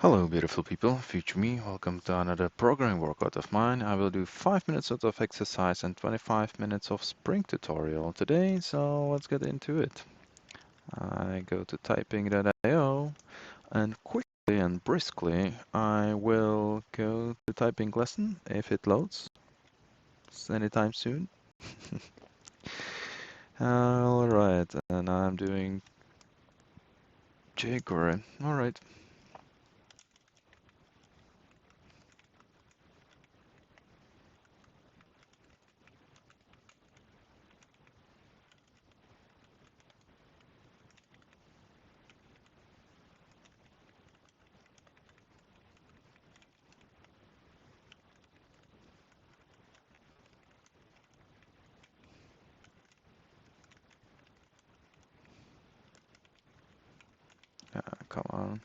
Hello, beautiful people. Future me, welcome to another programming workout of mine. I will do 5 minutes of exercise and 25 minutes of Spring tutorial today, so let's get into it. I go to typing.io and quickly and briskly I will go to typing lesson if it loads anytime soon. Alright, and I'm doing jQuery. Alright. Come on.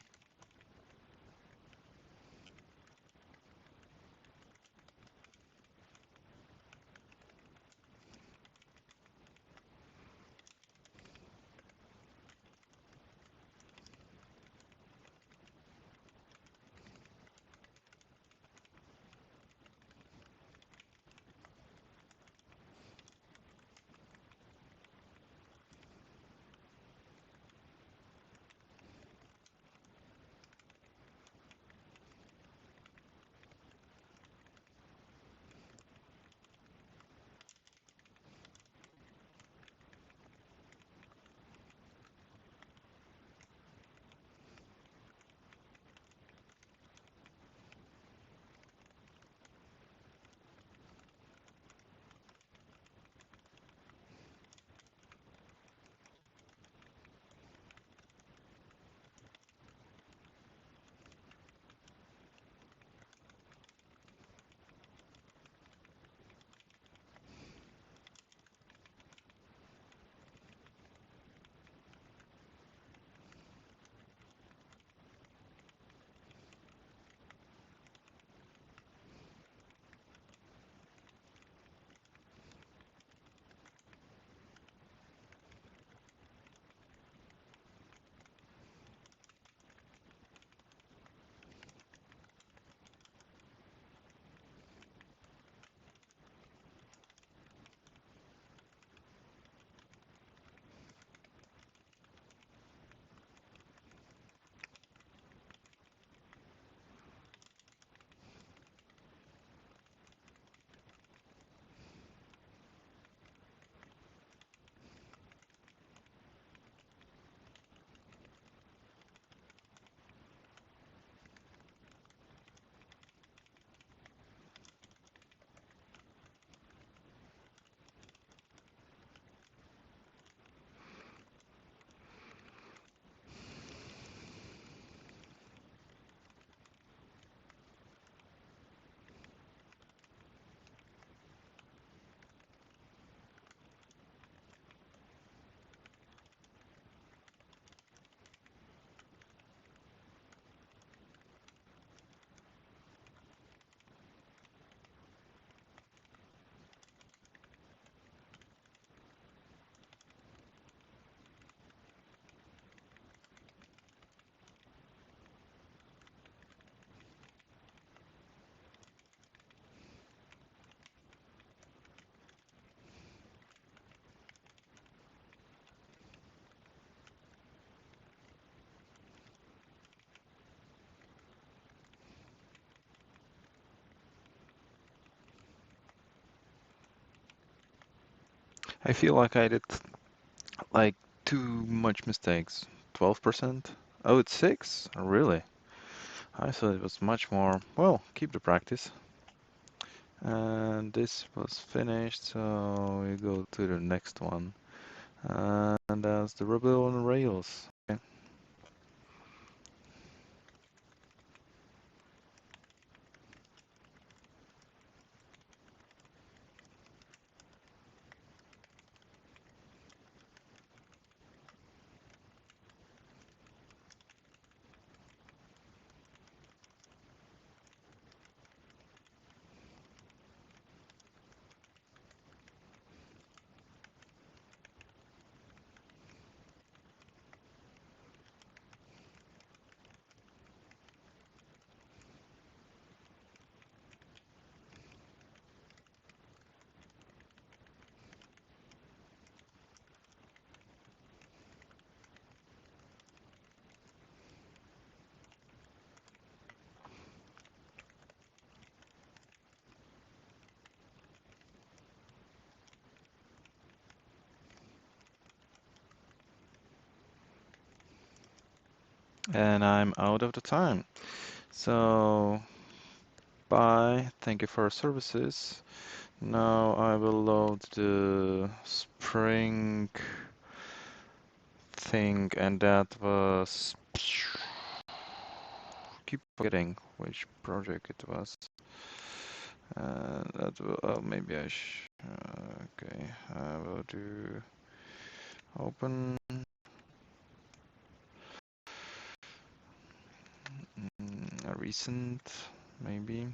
I feel like I did like too much mistakes. 12%? Oh, it's 6? Really? I thought it was much more. Well, keep the practice. And this was finished, so we go to the next one. And that's the Rebel on Rails. Okay. and I'm out of the time. So bye. Thank you for your services. Now I will load the Spring thing, and that was. Keep forgetting which project it was. That will. Oh, maybe I sh. Okay, I will do open. A recent, maybe.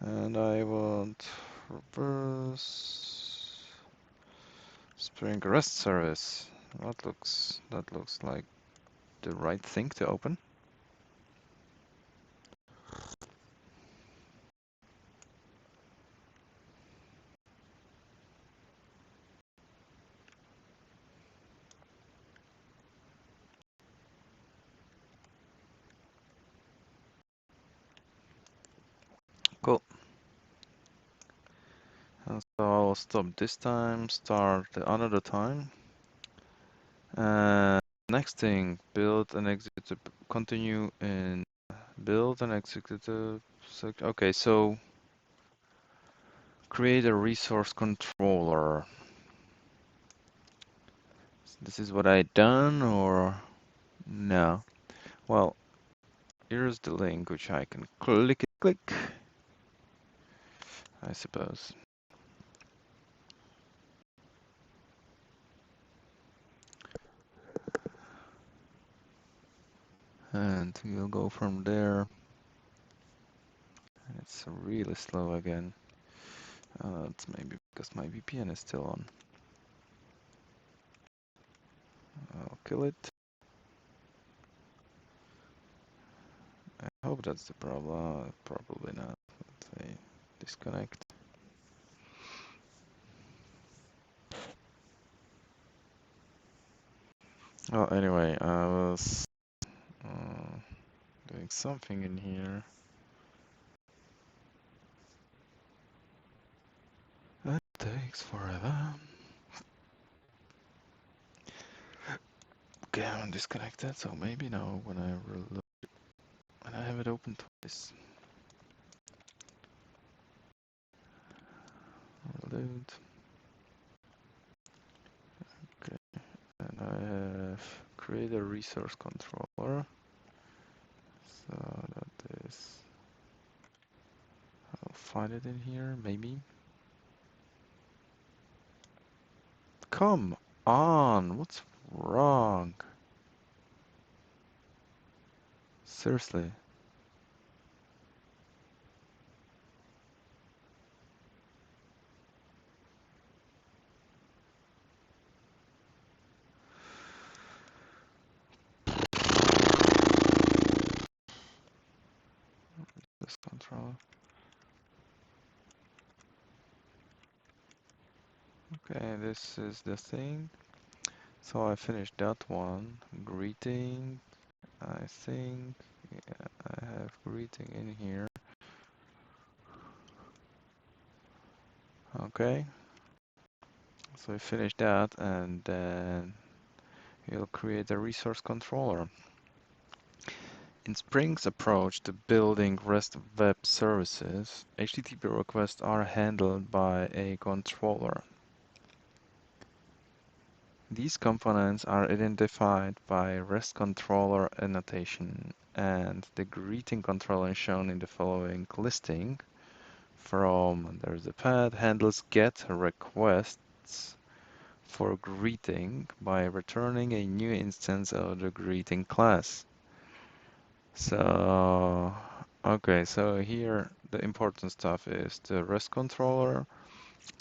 And I want reverse Spring REST service. That looks like the right thing to open. Cool. And so I'll stop this time, start another time. And next thing, build and execute, continue in build and execute. Okay, so create a resource controller. This is what I done, or no? Well, here's the link which I can click, I suppose. And we'll go from there. It's really slow again. It's maybe because my VPN is still on. I'll kill it. I hope that's the problem. Probably not. Let's say disconnect. Well, anyway, I was doing something in here. That takes forever. Okay, I'm disconnected, so maybe now when I reload, when I have it open twice. Reload. Okay, and I have create a resource controller. So that is, I'll find it in here, maybe. Come on, what's wrong? Seriously. This controller. Okay, this is the thing. So I finished that one. Greeting, I think. Yeah, I have greeting in here. Okay. So we finish that, and then you'll create a resource controller. In Spring's approach to building REST web services, HTTP requests are handled by a controller. These components are identified by REST controller annotation, and the greeting controller shown in the following listing from, there's the path, handles GET requests for greeting by returning a new instance of the greeting class. So, okay, so here the important stuff is the REST controller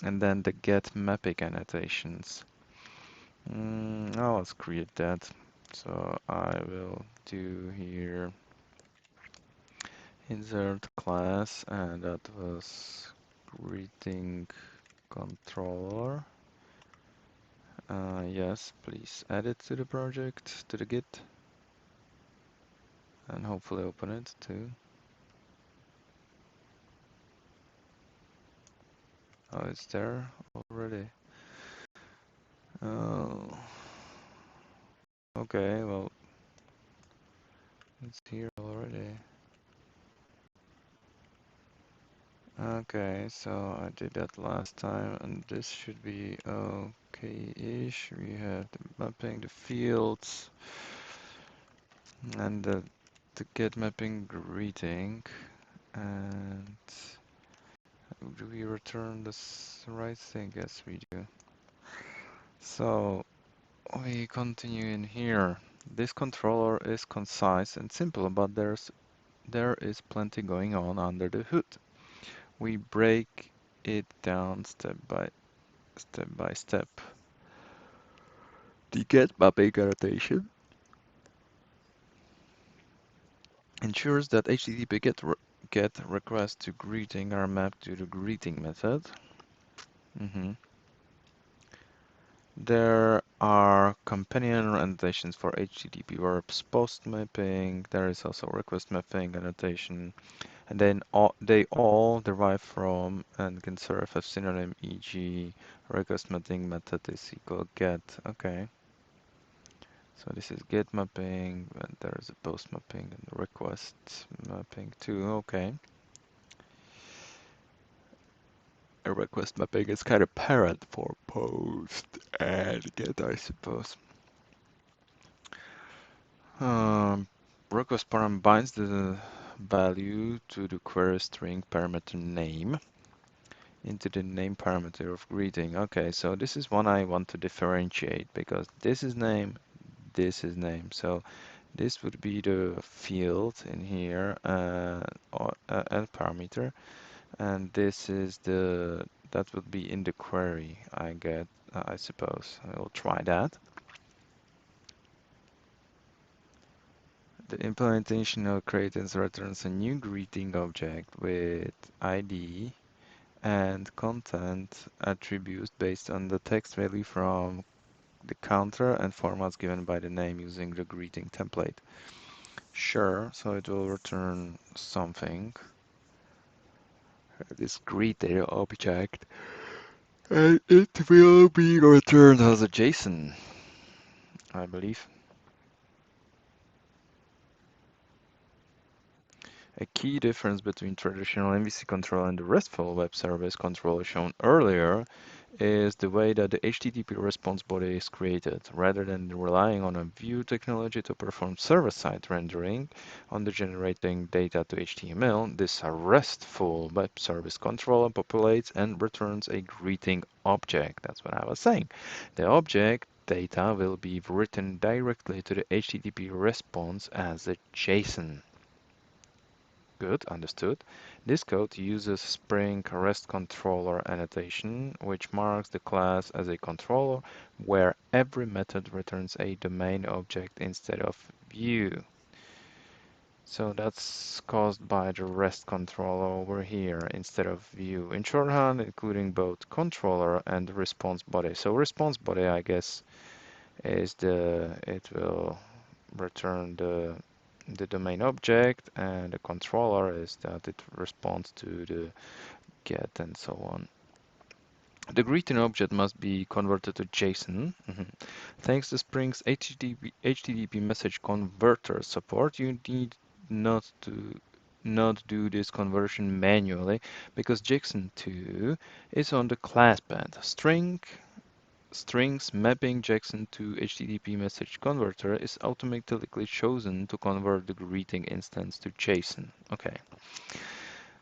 and then the GET mapping annotations. Now let's create that. So I will do here insert class, and that was greeting controller. Yes, please add it to the project, to the Git, and hopefully open it too. Oh, it's there already. Oh, okay, well, It's here already. Okay, so I did that last time, and this should be okay-ish. We have the mapping, the fields, and the get mapping greeting. And do we return this right thing? Yes, we do. So we continue in here. This controller is concise and simple, but there is plenty going on under the hood. We break it down step by step. The get mapping annotation ensures that HTTP get requests to greeting are mapped to the greeting method. There are companion annotations for HTTP verbs post mapping. There is also request mapping annotation, and then they all derive from and can serve as synonym, e.g. request mapping method is equal get. Okay. So this is get mapping, and there is a post mapping and request mapping too. Okay. A request mapping is kind of parent for post and get, I suppose. Um, Request param binds the value to the query string parameter name into the name parameter of greeting. Okay, so this is one I want to differentiate because this is name, this is name. So this would be the field in here and parameter, and this is that would be in the query I get, I suppose. I will try that. The implementation of creates returns a new greeting object with ID and content attributes based on the text value from the counter and formats given by the name using the greeting template. Sure, so it will return something. This greeting object, and it will be returned as a JSON, I believe. A key difference between traditional MVC control and the RESTful web service control shown earlier is the way that the HTTP response body is created. Rather than relying on a view technology to perform server-side rendering on the generating data to HTML, this RESTful web service controller populates and returns a greeting object. That's what I was saying. The object data will be written directly to the HTTP response as a JSON. Good, understood. This code uses Spring REST controller annotation, which marks the class as a controller where every method returns a domain object instead of view. So that's caused by the REST controller over here instead of view. In shorthand, including both controller and response body. So response body, I guess, is it will return the domain object, and the controller is that it responds to the get and so on. The greeting object must be converted to JSON. Thanks to Spring's HTTP message converter support, you need not do this conversion manually because JSON 2 is on the class path. Strings mapping JSON to HTTP message converter is automatically chosen to convert the greeting instance to JSON. Okay.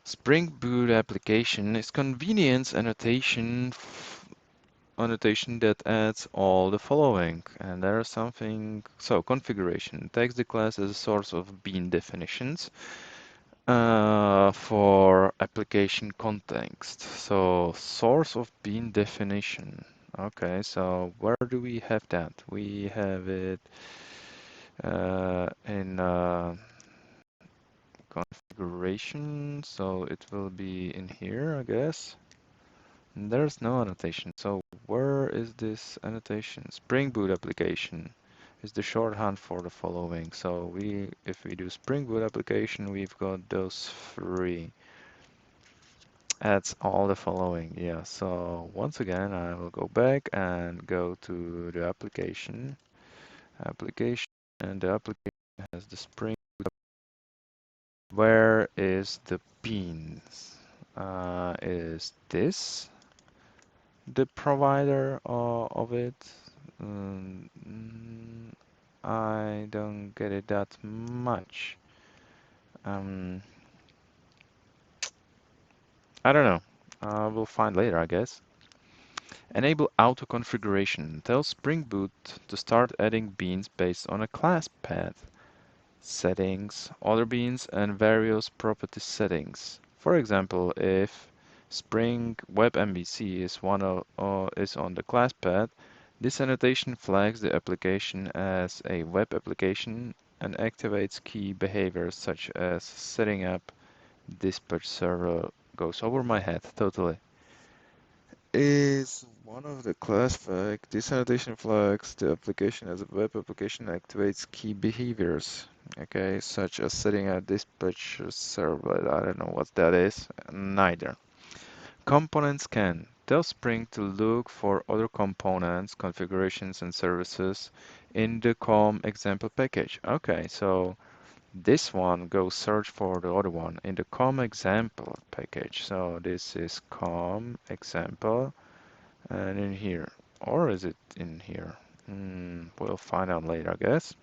Spring Boot application is convenience annotation that adds all the following. And there is something, so configuration takes the class as a source of bean definitions for application context. So source of bean definition. Okay, so where do we have that? We have it in configuration, so it will be in here, I guess. And there's no annotation. So where is this annotation? Spring Boot application is the shorthand for the following. So if we do Spring Boot application, we've got those three. Adds all the following. Yeah, so once again, I will go back and go to the application, and the application has the Spring Boot Where is the beans? Is this the provider of it? I don't get it that much. Um, I don't know. We'll find later, I guess. Enable auto configuration. Tell Spring Boot to start adding beans based on a class path. Settings, other beans, and various property settings. For example, if Spring Web MVC is on the class path, this annotation flags the application as a web application and activates key behaviors such as setting up dispatch server. Goes over my head totally. Is one of the class flag. This annotation flags the application as a web application activates key behaviors. Okay, such as setting a dispatch servlet. I don't know what that is. Neither. Components can tell Spring to look for other components, configurations, and services in the COM example package. Okay, so this one goes search for the other one in the COM example package. So this is COM example. And in here, or is it in here? We'll find out later, I guess.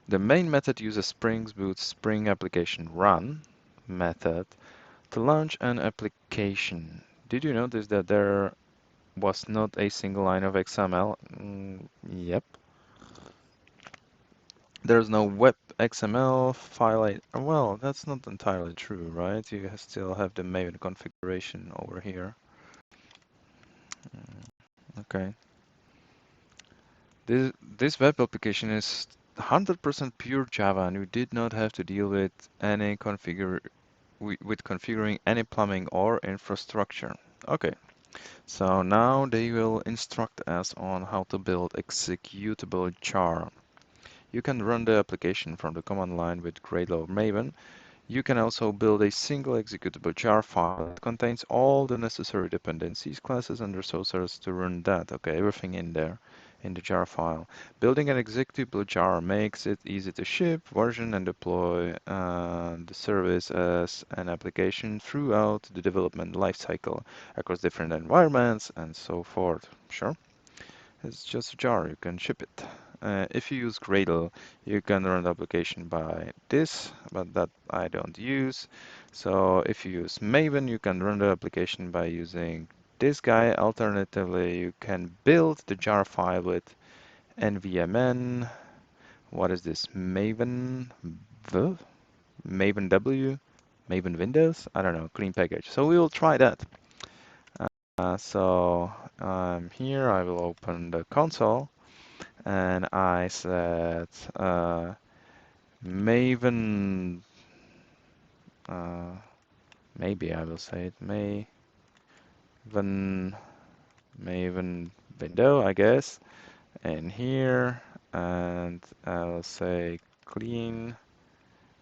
The main method uses Spring Boot's Spring Application Run method to launch an application. Did you notice that there was not a single line of XML? Yep. There's no web XML file. Well, that's not entirely true, right? You still have the Maven configuration over here. Okay. This web application is 100% pure Java, and you did not have to deal with any configuring any plumbing or infrastructure. Okay, so now they will instruct us on how to build executable jar. You can run the application from the command line with Gradle or Maven. You can also build a single executable jar file that contains all the necessary dependencies, classes, and resources to run that. Okay, everything in there in the jar file. Building an executable jar makes it easy to ship, version, and deploy the service as an application throughout the development lifecycle across different environments and so forth. Sure. It's just a jar, you can ship it. If you use Gradle, you can run the application by this, but that I don't use. So if you use Maven, you can run the application by using this guy. Alternatively, you can build the jar file with nvmn. What is this? Maven v? Maven W? Maven Windows? I don't know, clean package. So we will try that. So here I will open the console and I said Maven, maybe I will say it, Maven window, I guess, and here, and I'll say clean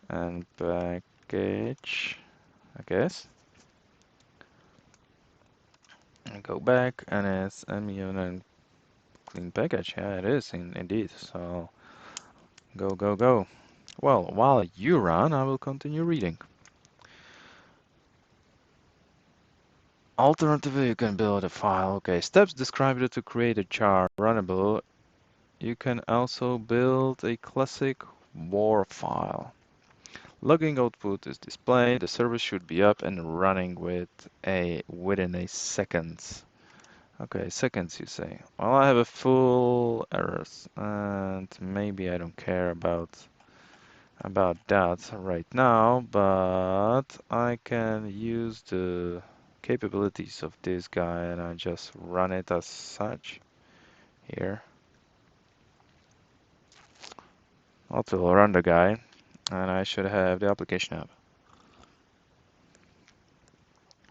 and package, I guess. And go back and it's and clean package. Yeah, it is indeed. So go. Well, while you run, I will continue reading. Alternatively, you can build a file. Okay, steps described to create a jar runnable. You can also build a classic war file. Logging output is displayed. The service should be up and running within a seconds. Okay, seconds you say. Well, I have a full errors, and maybe I don't care about that right now, but I can use the capabilities of this guy and I just run it as such here. Also run the guy and I should have the application up.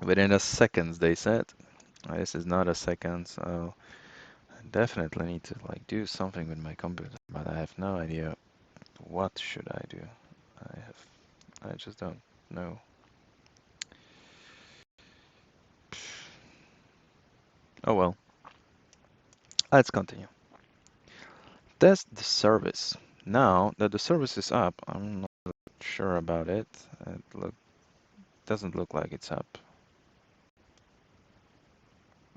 Within a seconds, they said. This is not a second, so I definitely need to like do something with my computer, but I have no idea what should I do. I just don't know. Oh well. Let's continue. Test the service. Now that the service is up, I'm not sure about it. Doesn't look like it's up.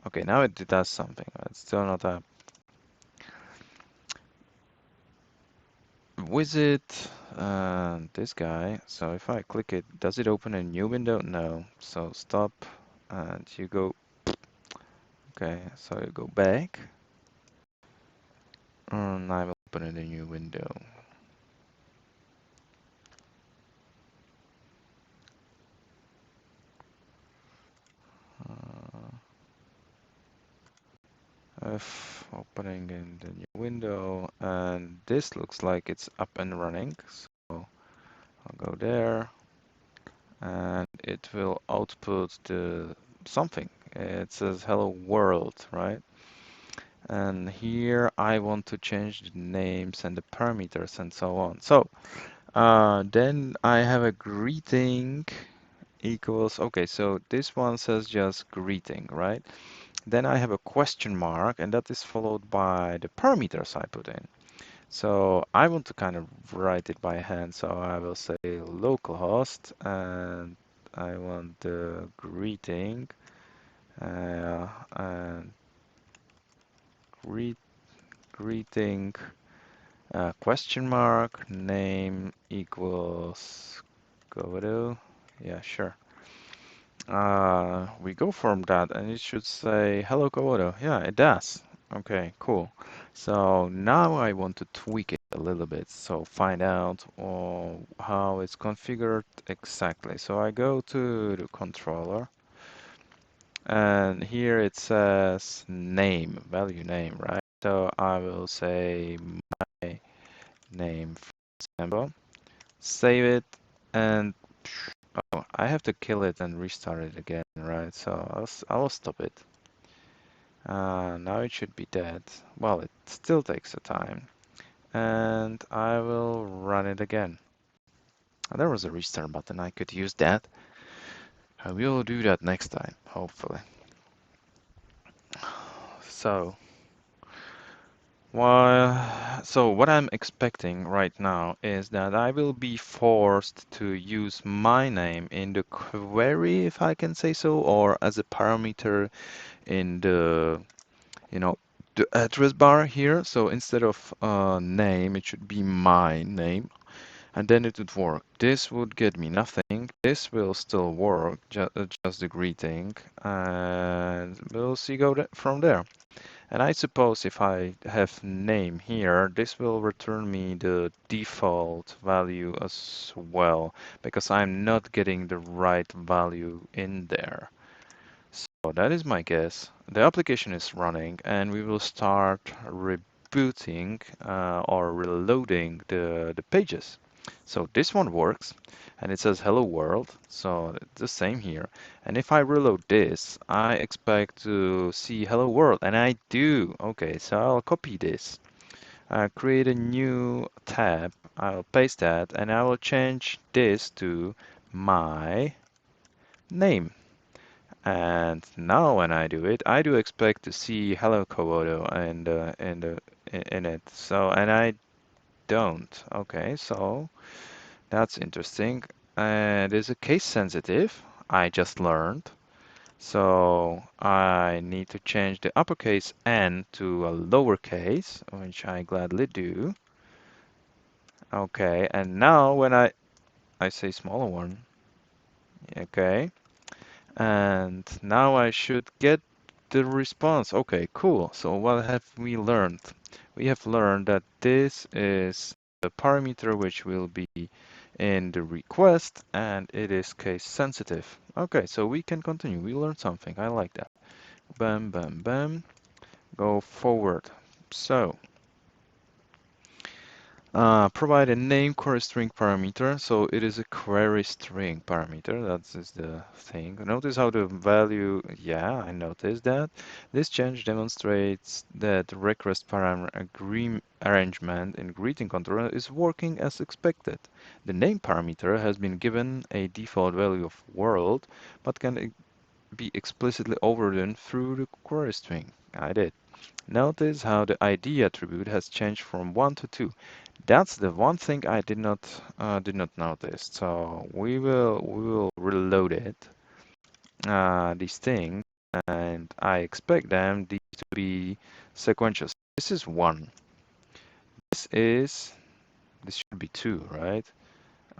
Okay, now it does something. It's still not up. Visit this guy. So if I click it, does it open a new window? No. So stop and you go. Okay, so you go back. And I will open in a new window. Uh, F opening in the new window, and this looks like it's up and running. So I'll go there, and it will output the something. It says hello world, right? And here I want to change the names and the parameters and so on. So then I have a greeting equals, okay, so this one says just greeting, right? Then I have a question mark, and that is followed by the parameters I put in. So I want to kind of write it by hand, so I will say localhost, and I want the greeting, and greeting question mark name equals Godo. Yeah, sure. We go from that, and it should say hello Komodo. Yeah, it does. Okay, cool. So now I want to tweak it a little bit, so find out how it's configured exactly. So I go to the controller, and here it says name, value name, right? So I will say my name, for example, save it, and oh, I have to kill it and restart it again, right? So I'll stop it. Now it should be dead. Well, it still takes a time. And I will run it again. There was a restart button. I could use that. I will do that next time, hopefully. So, what I'm expecting right now is that I will be forced to use my name in the query, if I can say so, or as a parameter in the, you know, the address bar here. So instead of name, it should be my name, and then it would work. This would get me nothing. This will still work, just the greeting, and we'll see from there. And I suppose if I have name here, this will return me the default value as well, because I'm not getting the right value in there. So that is my guess. The application is running, and we will start rebooting or reloading the pages. So this one works, and it says hello world, so it's the same here. And if I reload this, I expect to see hello world, and I do. Okay, so I'll copy this, create a new tab, I'll paste that, and I will change this to my name. And now when I do it, I do expect to see hello Komodo in it. So, and I don't. Okay, so that's interesting. And is a case sensitive. I just learned. So I need to change the uppercase N to a lowercase, which I gladly do. Okay, and now when I say smaller one, okay, and now I should get the response. Okay, cool. So what have we learned? We have learned that this is the parameter which will be in the request, and it is case sensitive. Okay, so we can continue. We learned something. I like that. Bam, bam, bam. Go forward. So provide a name query string parameter. So it is a query string parameter. That is the thing. Notice how the value, yeah, I noticed that. This change demonstrates that the request parameter arrangement in greeting controller is working as expected. The name parameter has been given a default value of world, but can be explicitly overridden through the query string. I did. Notice how the ID attribute has changed from 1 to 2. That's the one thing I did not notice. So we will reload it, these things, and I expect them these to be sequential. This is 1. This should be 2, right?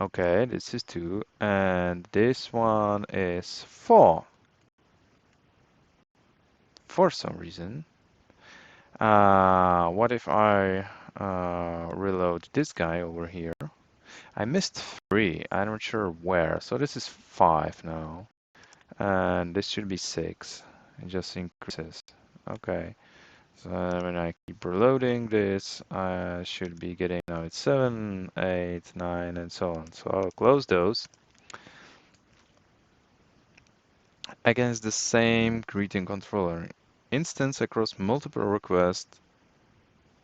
Okay, this is 2, and this one is 4 for some reason. What if I reload this guy over here? I missed 3. I'm not sure where. So this is 5 now. And this should be 6. It just increases. Okay. So when I keep reloading this, I should be getting now it's 7, 8, 9, and so on. So I'll close those. Against the same greeting controller instance across multiple requests,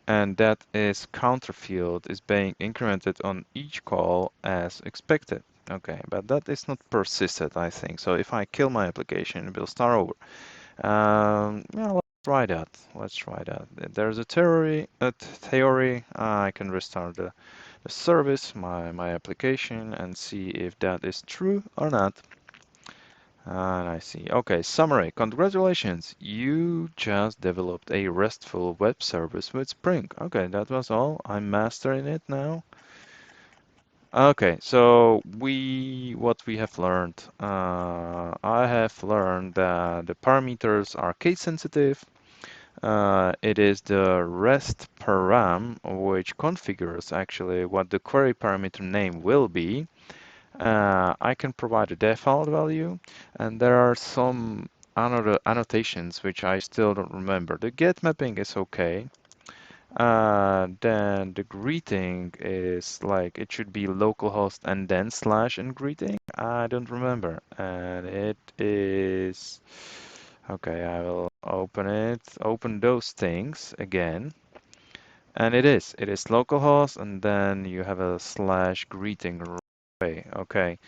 and that is counter field is being incremented on each call as expected. Okay, but that is not persisted, I think. So if I kill my application, it will start over. Yeah, let's try that. Let's try that. There's a theory. I can restart the service, my application, and see if that is true or not. And I see. Okay, summary. Congratulations. You just developed a RESTful web service with Spring. Okay, that was all. I'm mastering it now. Okay, so what we have learned. I have learned that the parameters are case sensitive. It is the REST param which configures actually what the query parameter name will be. I can provide a default value, and there are some another annotations which I still don't remember. The get mapping is okay. Then the greeting is like it should be localhost and then slash and greeting. I don't remember, and it is okay. I will open it, open those things again, and it is localhost, and then you have a slash greeting. Okay.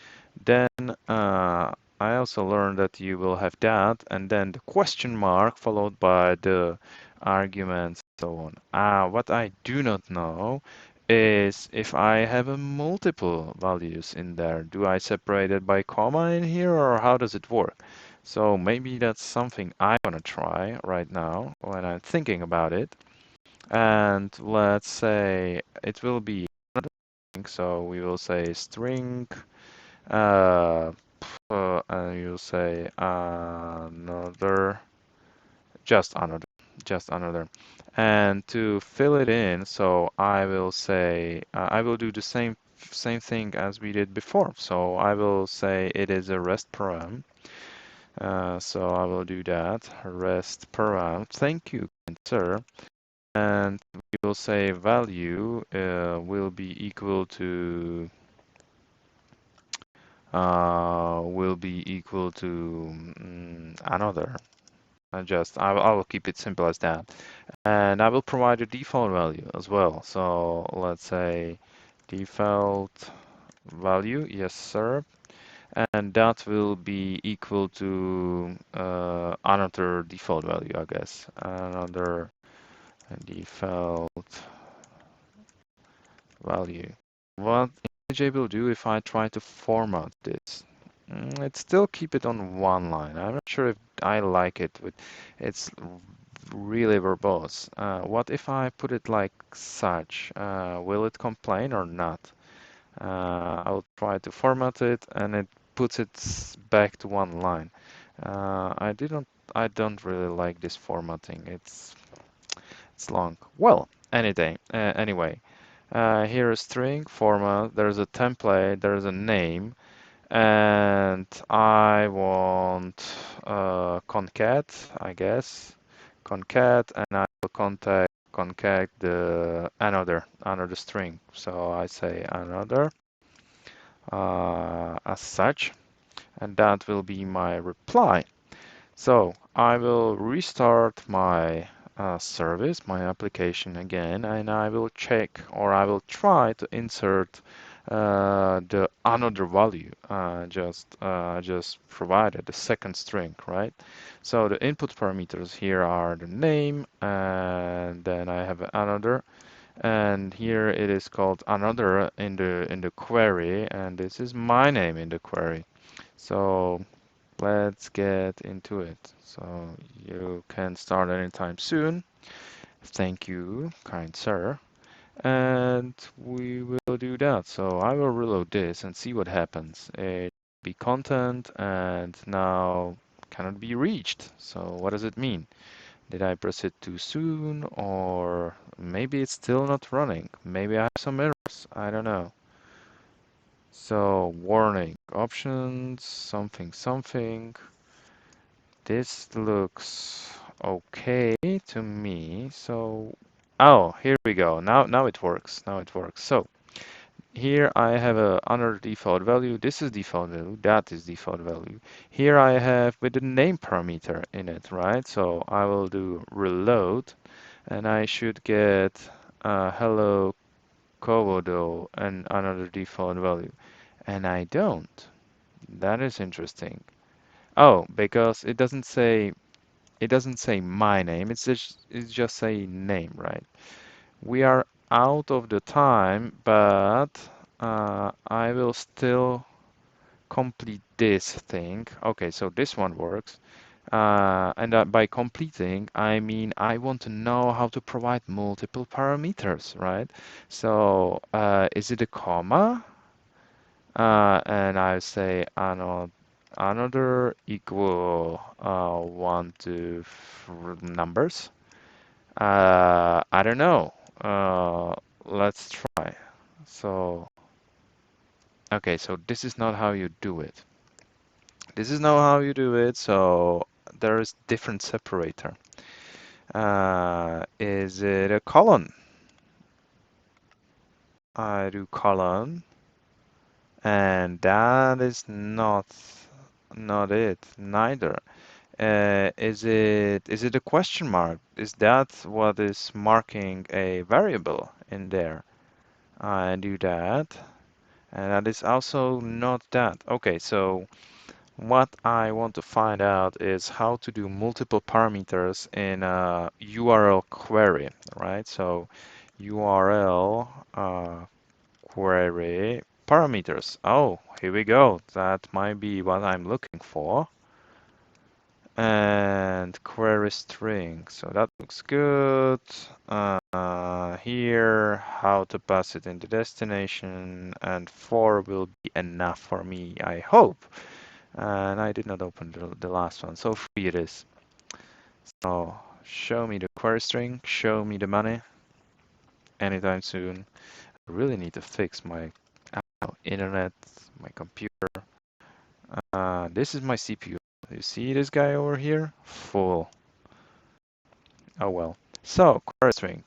Then I also learned that you will have that, and then the question mark followed by the arguments and so on. What I do not know is if I have a multiple values in there. Do I separate it by comma in here, or how does it work? So maybe that's something I want to try right now when I'm thinking about it. And let's say it will be another string, so we will say string. Uh, and you'll say another, just another. And to fill it in, so I will say, I will do the same thing as we did before. So I will say it is a REST param. So I will do that, REST param. Thank you, sir. And we will say value will be equal to another. I will keep it simple as that. And I will provide a default value as well. So let's say default value, yes sir. And that will be equal to another default value, I guess. Another default value. What IntelliJ will do if I try to format this? It still keep it on one line. I'm not sure if I like it. It's really verbose. What if I put it like such? Will it complain or not? I'll try to format it, and it puts it back to one line. I don't really like this formatting. It's long. Well, anyway, here is string format. There's a template. There's a name. And I want concat, I guess, concat, and I will concat the another string. So I say another as such, and that will be my reply. So I will restart my service, my application again, and I will check, or I will try to insert the another value, just provided the second string, right? So the input parameters here are the name, and then I have another, and here it is called another in the query, and this is my name in the query. So let's get into it. So you can start anytime soon. Thank you, kind sir. And we will do that. So I will reload this and see what happens. It be content and now cannot be reached. So what does it mean? Did I press it too soon, or maybe it's still not running? Maybe I have some errors. I don't know. So warning, options, something, something. This looks okay to me. So, oh, here we go. Now it works. Now it works. So here I have another default value. This is default value. That is default value. Here I have with the name parameter in it, right? So I will do reload, and I should get hello Komodo and another default value. And I don't. That is interesting. Oh, because it doesn't say my name. It's just say name, right? We are out of the time, but I will still complete this thing. Okay, so this one works. And by completing, I mean I want to know how to provide multiple parameters, right? So is it a comma? And I say another equal one to numbers. I don't know. Let's try. So, okay, so this is not how you do it. This is not how you do it, so there is different separator. Is it a colon? I do colon, and that is not it, neither. Is it a question mark? Is that what is marking a variable in there? I do that, and that is also not that. Okay, so what I want to find out is how to do multiple parameters in a URL query, right? So URL query parameters. Oh, here we go. That might be what I'm looking for. And query string. So that looks good. Here, how to pass it into destination, and 4 will be enough for me, I hope. And I did not open the last one, so 3 it is. So show me the query string, show me the money anytime soon. I really need to fix my internet, my computer. This is my CPU. You see this guy over here? Full. Oh well. So, query string.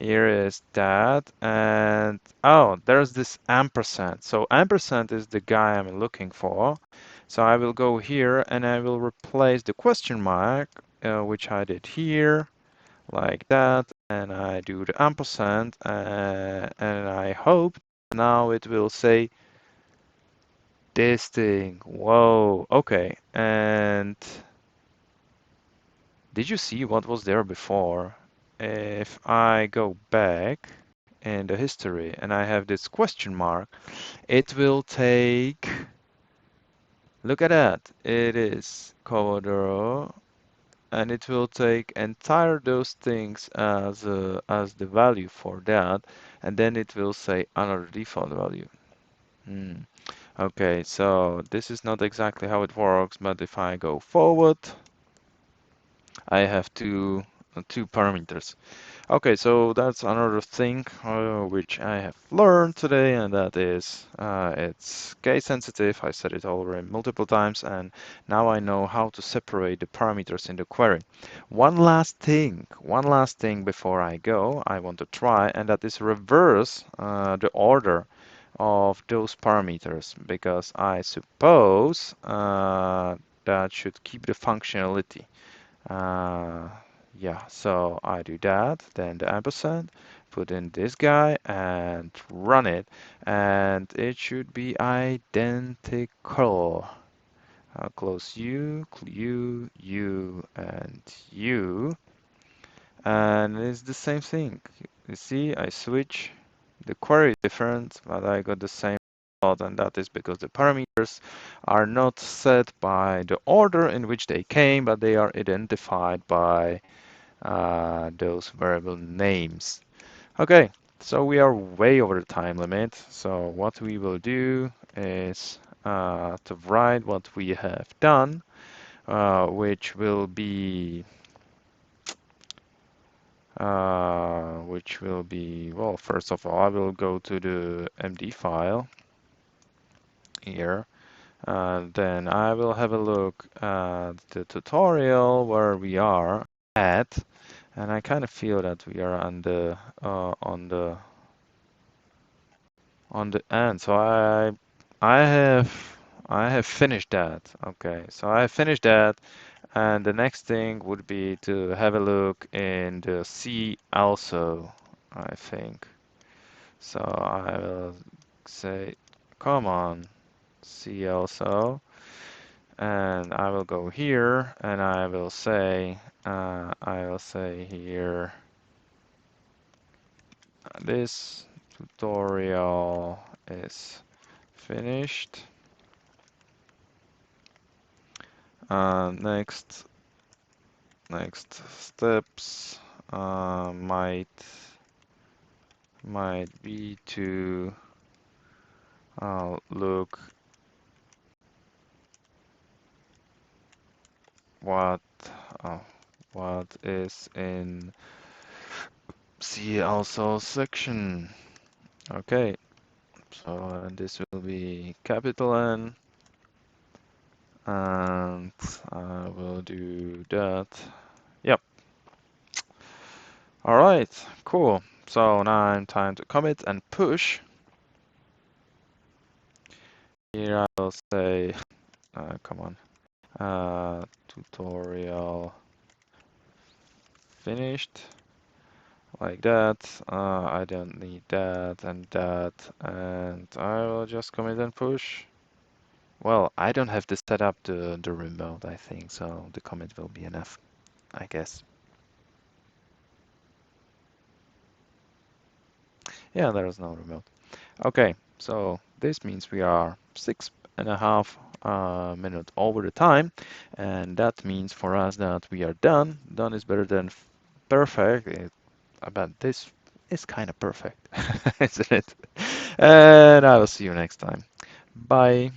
Here is that, and oh, there's this ampersand. So ampersand is the guy I'm looking for. So I will go here and I will replace the question mark, which I did here, like that, and I do the ampersand, and I hope now it will say this thing. Whoa, okay. And did you see what was there before? If I go back in the history and I have this question mark, it will take, look at that, it is Commodore, and it will take entire those things as the value for that, and then it will say another default value. Okay, so this is not exactly how it works, but if I go forward, I have two parameters. Okay, so that's another thing which I have learned today, and that is it's case sensitive. I said it already multiple times, and now I know how to separate the parameters in the query. One last thing before I go, I want to try, and that is reverse the order of those parameters, because I suppose that should keep the functionality. Uh, yeah, so I do that, then the ampersand, put in this guy and run it, and it should be identical. I'll close you, and you, and it's the same thing. You see, I switch. The query is different, but I got the same result, and that is because the parameters are not set by the order in which they came, but they are identified by those variable names. Okay, so we are way over the time limit. So what we will do is to write what we have done, which will be, well, first of all, I will go to the MD file here. Then I will have a look at the tutorial where we are at, and I kind of feel that we are on the end. So I have finished that. Okay, so I have finished that, and the next thing would be to have a look in the C also, I think. So I will say, come on, C also, and I will go here, and I will say here, this tutorial is finished. Next steps might be to look what is in C also section. Okay, so this will be capital N, and I will do that. Yep. All right, cool. So now I'm time to commit and push. Here I will say, come on, tutorial finished, like that. I don't need that, and I will just commit and push. Well, I don't have to set up the remote, I think, so the commit will be enough, I guess. Yeah, there is no remote. Okay, so this means we are 6.5 minutes over the time, and that means for us that we are done. Done is better than perfect, but this is kind of perfect, isn't it? And I will see you next time. Bye.